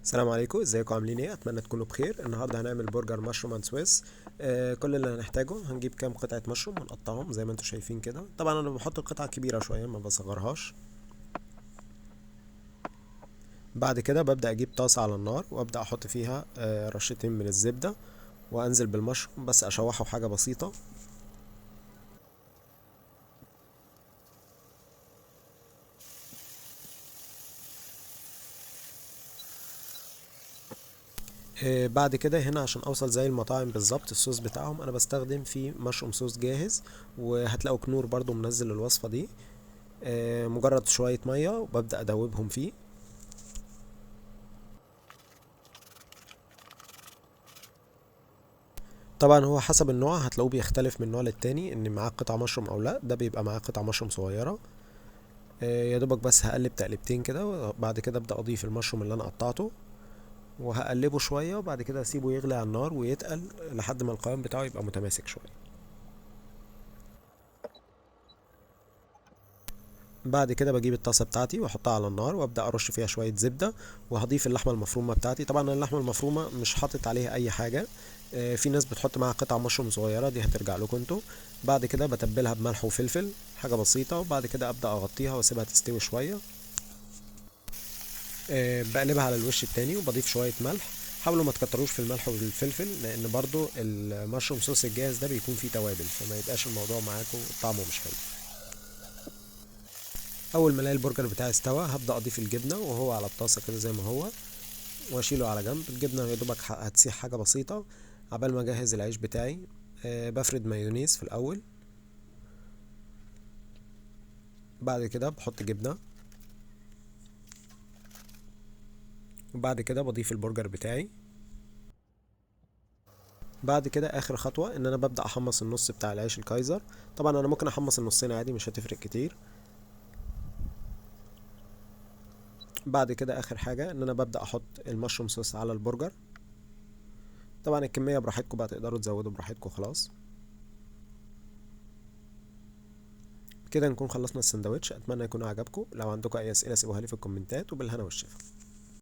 السلام عليكم، ازيكم عاملين ايه؟ اتمنى تكونوا بخير. النهارده هنعمل برجر مشروم اند سويس. كل اللي هنحتاجه هنجيب كام قطعه مشروم ونقطعهم زي ما انتم شايفين كده. طبعا انا بحط القطعه كبيره شويه، ما بصغرهاش. بعد كده ببدا اجيب طاسه على النار وابدا احط فيها رشتين من الزبده، وانزل بالمشروم بس اشوحه حاجه بسيطه. بعد كده هنا عشان اوصل زي المطاعم بالظبط الصوص بتاعهم، انا بستخدم فيه مشروم صوص جاهز، وهتلاقوا كنور برضو منزل الوصفه دي. مجرد شويه ميه وببدا ادوبهم فيه. طبعا هو حسب النوع هتلاقوه بيختلف من نوع للتاني، ان معاه قطع مشروم او لا. ده بيبقى معاه قطع مشروم صغيره. يا دوبك بس هقلب تقلبتين كده، وبعد كده ابدا اضيف المشروم اللي انا قطعته وهقلبه شويه، وبعد كده اسيبه يغلي على النار ويتقل لحد ما القوام بتاعه يبقى متماسك شويه. بعد كده بجيب الطاسه بتاعتي واحطها على النار وابدا ارش فيها شويه زبده، وهضيف اللحمه المفرومه بتاعتي. طبعا اللحمه المفرومه مش حاطط عليها اي حاجه. في ناس بتحط معاها قطع مشروم صغيره، دي هترجع لكم انتوا. بعد كده بتبلها بملح وفلفل، حاجه بسيطه، وبعد كده ابدا اغطيها واسيبها تستوي شويه. بقلبها على الوش التاني وبضيف شويه ملح. حاولوا ما تكتروش في الملح والفلفل، لان برضو المشروم صوص الجاهز ده بيكون فيه توابل، فما يبقاش الموضوع معاكم طعمه مش حلو. اول ما الاقي البرجر بتاعي استوى هبدا اضيف الجبنه وهو على الطاسه كده زي ما هو، واشيله على جنب. الجبنه يا دوبك هتسيح حاجه بسيطه. عبال ما اجهز العيش بتاعي، بفرد مايونيز في الاول. بعد كده بحط جبنه، وبعد كده بضيف البرجر بتاعي. بعد كده اخر خطوه ان انا ببدا احمص النص بتاع العيش الكايزر. طبعا انا ممكن احمص النصين عادي، مش هتفرق كتير. بعد كده اخر حاجه ان انا ببدا احط المشروم صوص على البرجر. طبعا الكميه براحتكم بقى، تقدروا تزودوا براحتكم خلاص. كده نكون خلصنا السندوتش. اتمنى يكون عجبكم. لو عندكم اي اسئله سيبوها لي في الكومنتات، وبالهنا والشفا.